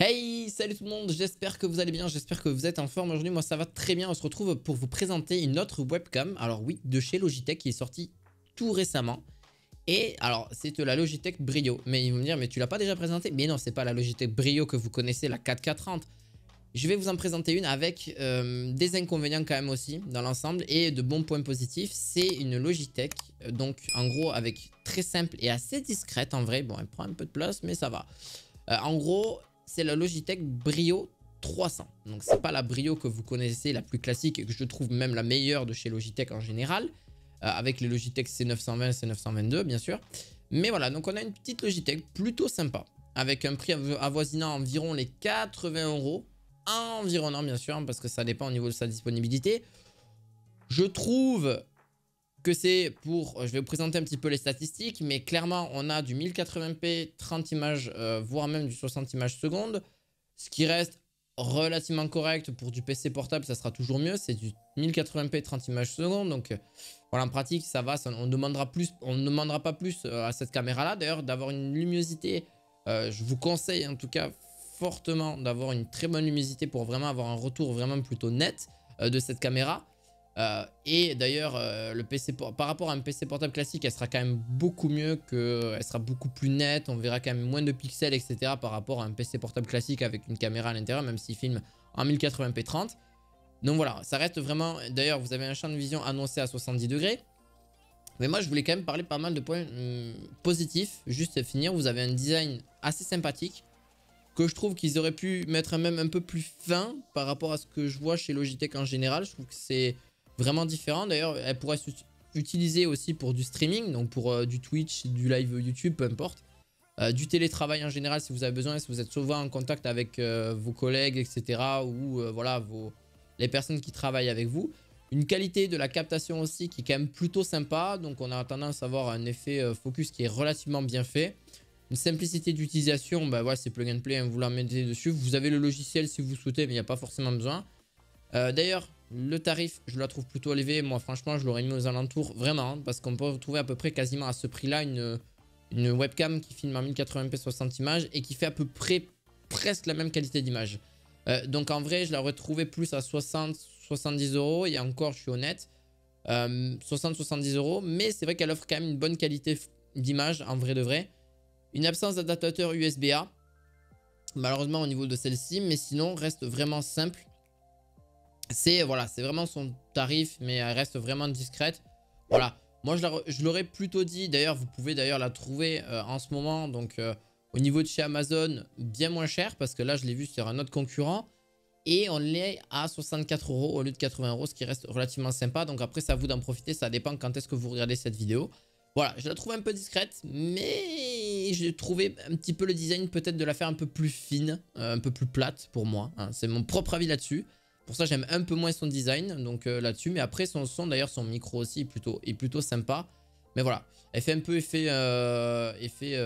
Hey, salut tout le monde, j'espère que vous allez bien, j'espère que vous êtes en forme aujourd'hui. Moi ça va très bien, on se retrouve pour vous présenter une autre webcam. Alors oui, de chez Logitech qui est sortie tout récemment. Et alors c'est la Logitech Brio. Mais ils vont me dire, mais tu l'as pas déjà présenté? Mais non, c'est pas la Logitech Brio que vous connaissez, la 4K30. Je vais vous en présenter une avec des inconvénients quand même aussi dans l'ensemble et de bons points positifs. C'est une Logitech, donc en gros avec très simple et assez discrète en vrai. Bon, elle prend un peu de place mais ça va. En gros, c'est la Logitech Brio 300. Donc c'est pas la Brio que vous connaissez, la plus classique et que je trouve même la meilleure de chez Logitech en général. Avec les Logitech C920, C922 bien sûr. Mais voilà, donc on a une petite Logitech plutôt sympa. Avec un prix avoisinant environ les 80 €. Environnant bien sûr, parce que ça dépend au niveau de sa disponibilité. Je trouve que c'est pour... Je vais vous présenter un petit peu les statistiques, mais clairement, on a du 1080p 30 images, voire même du 60 images secondes, ce qui reste relativement correct pour du PC portable, ça sera toujours mieux. C'est du 1080p 30 images secondes, donc voilà, en pratique, ça va. On ne demandera pas plus à cette caméra-là. D'ailleurs, d'avoir une luminosité, je vous conseille en tout cas fortement d'avoir une très bonne luminosité pour vraiment avoir un retour vraiment plutôt net de cette caméra. Et d'ailleurs, le PC par rapport à un PC portable classique, elle sera quand même beaucoup mieux, elle sera beaucoup plus nette. On verra quand même moins de pixels, etc. par rapport à un PC portable classique avec une caméra à l'intérieur, même s'il filme en 1080p 30. Donc voilà, ça reste vraiment... D'ailleurs, vous avez un champ de vision annoncé à 70 degrés. Mais moi, je voulais quand même parler pas mal de points positifs. Juste finir, vous avez un design assez sympathique, que je trouve qu'ils auraient pu mettre même un peu plus fin par rapport à ce que je vois chez Logitech en général. Je trouve que c'est vraiment différent. D'ailleurs, elle pourrait s'utiliser aussi pour du streaming, donc pour du Twitch, du live YouTube, peu importe. Du télétravail en général si vous avez besoin, si vous êtes souvent en contact avec vos collègues, etc. Ou voilà, les personnes qui travaillent avec vous. Une qualité de la captation aussi qui est quand même plutôt sympa. Donc on a tendance à avoir un effet focus qui est relativement bien fait. Une simplicité d'utilisation, bah voilà, c'est plug and play, hein, vous la mettez dessus. Vous avez le logiciel si vous souhaitez, mais il n'y a pas forcément besoin. D'ailleurs, le tarif, je la trouve plutôt élevé. Moi, franchement, je l'aurais mis aux alentours, vraiment, hein, parce qu'on peut retrouver à peu près quasiment à ce prix-là une webcam qui filme en 1080p 60 images et qui fait à peu près presque la même qualité d'image. Donc en vrai, je l'aurais trouvé plus à 60-70 €. Et encore, je suis honnête, 60-70 €. Mais c'est vrai qu'elle offre quand même une bonne qualité d'image, en vrai de vrai. Une absence d'adaptateur USB-A, malheureusement au niveau de celle-ci, mais sinon reste vraiment simple. C'est voilà, c'est vraiment son tarif, mais elle reste vraiment discrète. Voilà, moi je l'aurais plutôt dit. D'ailleurs, vous pouvez d'ailleurs la trouver en ce moment, donc au niveau de chez Amazon, bien moins cher, parce que là je l'ai vu sur un autre concurrent. Et on l'est à 64 € au lieu de 80 €, ce qui reste relativement sympa. Donc après, c'est à vous d'en profiter, ça dépend quand est-ce que vous regardez cette vidéo. Voilà, je la trouve un peu discrète, mais j'ai trouvé un petit peu le design peut-être de la faire un peu plus fine, un peu plus plate pour moi, hein. C'est mon propre avis là-dessus. Pour ça, j'aime un peu moins son design, donc là-dessus. Mais après, son son, d'ailleurs, son micro aussi est plutôt sympa. Mais voilà, elle fait un peu effet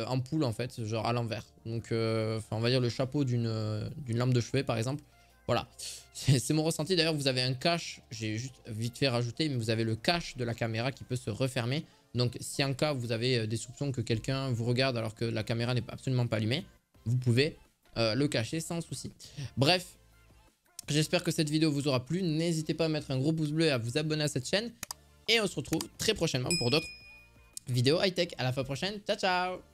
ampoule en fait, genre à l'envers. Donc, on va dire le chapeau d'une lampe de chevet par exemple. Voilà, c'est mon ressenti. D'ailleurs, vous avez un cache, j'ai juste vite fait rajouter, mais vous avez le cache de la caméra qui peut se refermer. Donc, si en cas vous avez des soupçons que quelqu'un vous regarde alors que la caméra n'est absolument pas allumée, vous pouvez le cacher sans souci. Bref, j'espère que cette vidéo vous aura plu. N'hésitez pas à mettre un gros pouce bleu et à vous abonner à cette chaîne. Et on se retrouve très prochainement pour d'autres vidéos high-tech. À la fois prochaine. Ciao, ciao!